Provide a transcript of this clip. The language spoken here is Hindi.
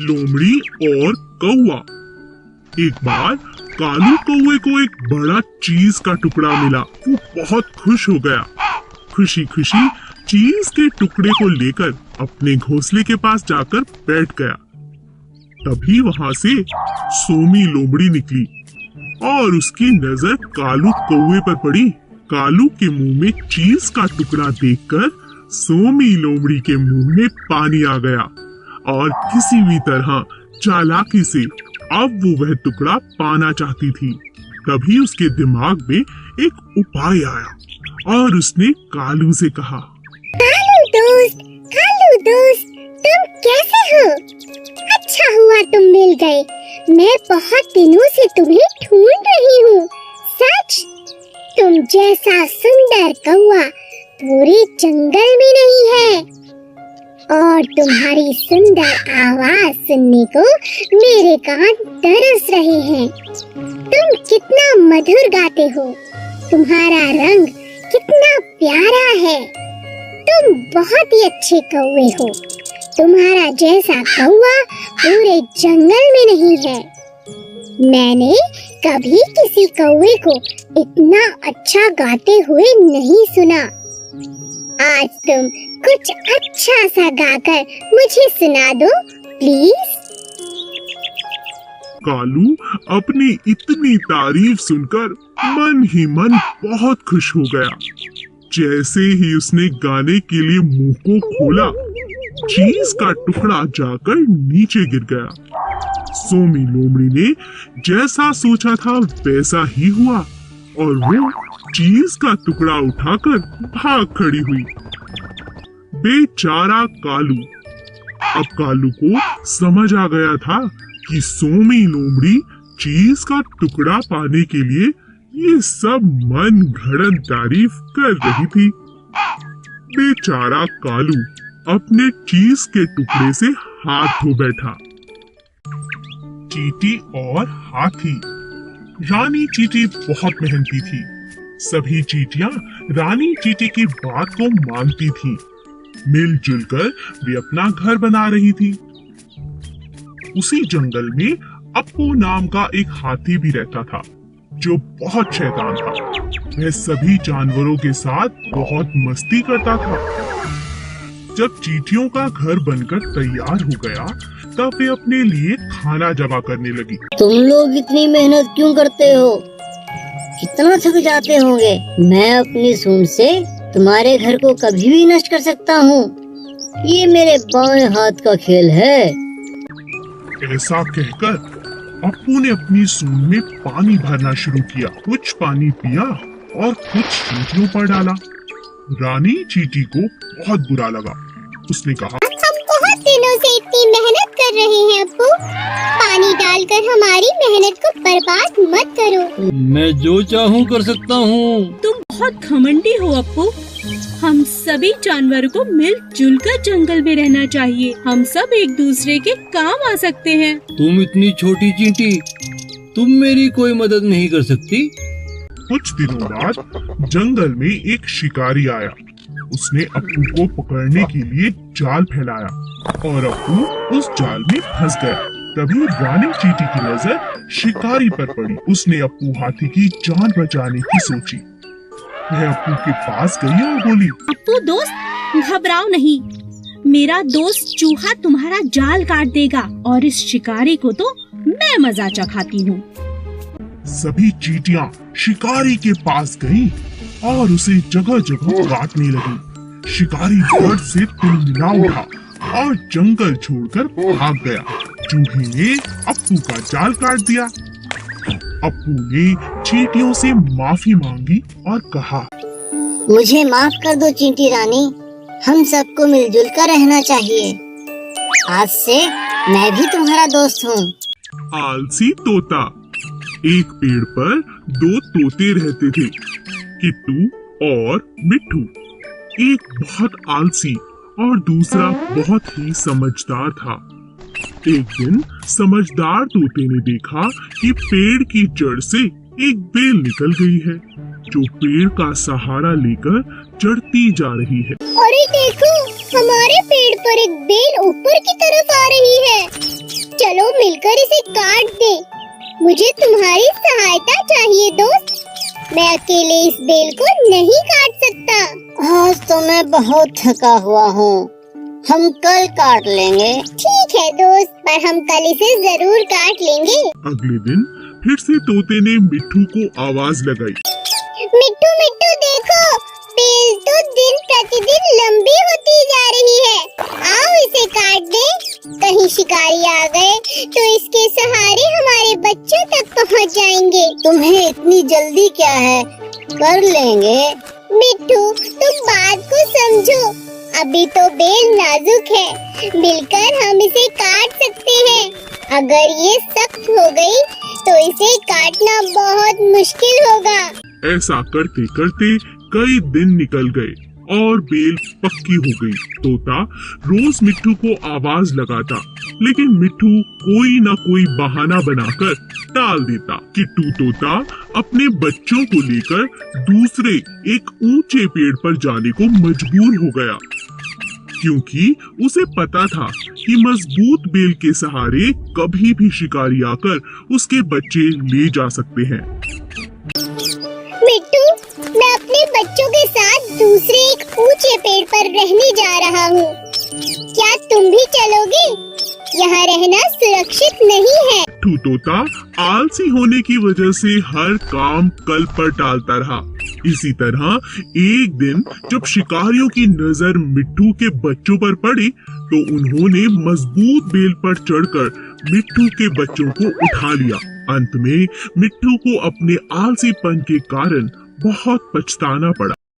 लोमड़ी और कौवा। एक बार कालू कौवे को एक बड़ा चीज का टुकड़ा मिला। वो बहुत खुश हो गया। खुशी खुशी चीज के टुकड़े को लेकर अपने घोंसले के पास जाकर बैठ गया। तभी वहां से सोमी लोमड़ी निकली और उसकी नजर कालू कौवे पर पड़ी। कालू के मुंह में चीज का टुकड़ा देखकर सोमी लोमड़ी के मुंह में पानी आ गया और किसी भी तरह चालाकी से अब वो वह टुकड़ा पाना चाहती थी। तभी उसके दिमाग में एक उपाय आया और उसने कालू से कहा, कालू दोस्त, तुम कैसे हो? अच्छा हुआ तुम मिल गए। मैं बहुत दिनों से तुम्हें ढूंढ रही हूँ। सच, तुम जैसा सुंदर कौवा पूरे जंगल में नहीं है और तुम्हारी सुंदर आवाज सुनने को मेरे कान तरस रहे हैं। तुम कितना मधुर गाते हो, तुम्हारा रंग कितना प्यारा है। तुम बहुत ही अच्छे कौवे हो। तुम्हारा जैसा कौवा पूरे जंगल में नहीं है। मैंने कभी किसी कौवे को इतना अच्छा गाते हुए नहीं सुना। आज तुम कुछ अच्छा सा गाकर मुझे सुना दो प्लीज। कालू अपनी इतनी तारीफ सुनकर मन ही मन बहुत खुश हो गया। जैसे ही उसने गाने के लिए मुंह को खोला, चीज का टुकड़ा जाकर नीचे गिर गया। सोमी लोमड़ी ने जैसा सोचा था वैसा ही हुआ और वो चीज का टुकड़ा उठाकर भाग खड़ी हुई। बेचारा कालू। अब कालू को समझ आ गया था कि सोमी लोमड़ी चीज का टुकड़ा पाने के लिए ये सब मन घड़न तारीफ कर रही थी। बेचारा कालू अपने चीज के टुकड़े से हाथ धो बैठा। चींटी और हाथी। रानी चींटी बहुत मेहनती थी। सभी चींटियां रानी चींटी की बात को मानती थीं। मिलजुल कर वे अपना घर बना रही थी। उसी जंगल में अप्पू नाम का एक हाथी भी रहता था जो बहुत शैतान था। वह सभी जानवरों के साथ बहुत मस्ती करता था। जब चींटियों का घर बनकर तैयार हो गया तब वे अपने लिए खाना जमा करने लगी। तुम लोग इतनी मेहनत क्यों करते हो? कितना थक जाते होंगे। मैं अपनी सूंड से तुम्हारे घर को कभी भी नष्ट कर सकता हूँ। ये मेरे बाएं हाथ का खेल है। ऐसा कहकर अप्पू ने अपनी सूंड में पानी भरना शुरू किया। कुछ पानी पिया और कुछ चींटियों पर डाला। रानी चींटी को बहुत बुरा लगा। उसने कहा, हम बहुत दिनों से इतनी मेहनत कर रहे हैं अप्पू। पानी डालकर हमारी मेहनत को बर्बाद मत करो। मैं जो चाहूँ कर सकता हूँ। तुम बहुत घमंडी हो अप्पू। हम सभी जानवरों को मिलजुल कर जंगल में रहना चाहिए। हम सब एक दूसरे के काम आ सकते हैं। तुम इतनी छोटी चींटी, तुम मेरी कोई मदद नहीं कर सकती। कुछ दिनों बाद जंगल में एक शिकारी आया। उसने अप्पू को पकड़ने के लिए जाल फैलाया और अप्पू उस जाल में फंस गया। तभी रानी चींटी की नजर शिकारी पर पड़ी। उसने अप्पू हाथी की जान बचाने की सोची। वह अप्पू के पास गई और बोली, अप्पू दोस्त, घबराओ नहीं। मेरा दोस्त चूहा तुम्हारा जाल काट देगा और इस शिकारी को तो मैं मजा चखाती हूँ। सभी चींटियां शिकारी के पास गईं और उसे जगह जगह काटने लगी। शिकारी डर से तिलमिला उठा और जंगल छोड़कर भाग गया। चूहे ने अप्पू का जाल काट दिया। अप्पू ने चींटियों से माफी मांगी और कहा, मुझे माफ कर दो चींटी रानी। हम सबको मिलजुल कर रहना चाहिए। आज से मैं भी तुम्हारा दोस्त हूँ। आलसी तोता। एक पेड़ पर दो तोते रहते थे, किट्टू और मिट्ठू। एक बहुत आलसी और दूसरा बहुत ही समझदार था। एक दिन समझदार तोते ने देखा कि पेड़ की जड़ से एक बेल निकल गई है जो पेड़ का सहारा लेकर चढ़ती जा रही है। अरे देखो, हमारे पेड़ पर एक बेल ऊपर की तरफ आ रही है। मिलकर इसे काट दें। मुझे तुम्हारी सहायता चाहिए दोस्त। मैं अकेले इस बेल को नहीं काट सकता। आज तो मैं बहुत थका हुआ हूँ, हम कल काट लेंगे। ठीक है दोस्त, पर हम कल इसे जरूर काट लेंगे। अगले दिन फिर से तोते ने मिट्ठू को आवाज लगाई। मिट्टू मिट्टू देखो, बेल तो दिन प्रतिदिन लंबी होती जा रही है। आओ इसे काट दे। कहीं शिकारी आ गए तो इसके सहारे हमारे बच्चों तक पहुंच जाएंगे। तुम्हें इतनी जल्दी क्या है, कर लेंगे। मिट्टू तुम बात को समझो, अभी तो बेल नाजुक है, मिलकर हम इसे काट सकते हैं। अगर ये सख्त हो गई तो इसे काटना बहुत मुश्किल होगा। ऐसा करते करते कई दिन निकल गए और बेल पक्की हो गई। तोता रोज मिट्ठू को आवाज लगाता, लेकिन मिट्ठू कोई ना कोई बहाना बनाकर टाल देता। किट्टू तोता अपने बच्चों को लेकर दूसरे एक ऊंचे पेड़ पर जाने को मजबूर हो गया, क्योंकि उसे पता था कि मजबूत बेल के सहारे कभी भी शिकारी आकर उसके बच्चे ले जा सकते हैं। मिट्टू, मैं अपने बच्चों के साथ दूसरे एक ऊंचे पेड़ पर रहने जा रहा हूँ। क्या तुम भी चलोगे? यहाँ रहना सुरक्षित नहीं है। मिट्ठू तोता आलसी होने की वजह से हर काम कल पर टालता रहा। इसी तरह एक दिन जब शिकारियों की नजर मिट्ठू के बच्चों पर पड़ी, तो उन्होंने मजबूत बेल पर चढ़कर मिट्ठू के बच्चों को उठा लिया। अंत में मिट्ठू को अपने आलसीपन के कारण बहुत पछताना पड़ा।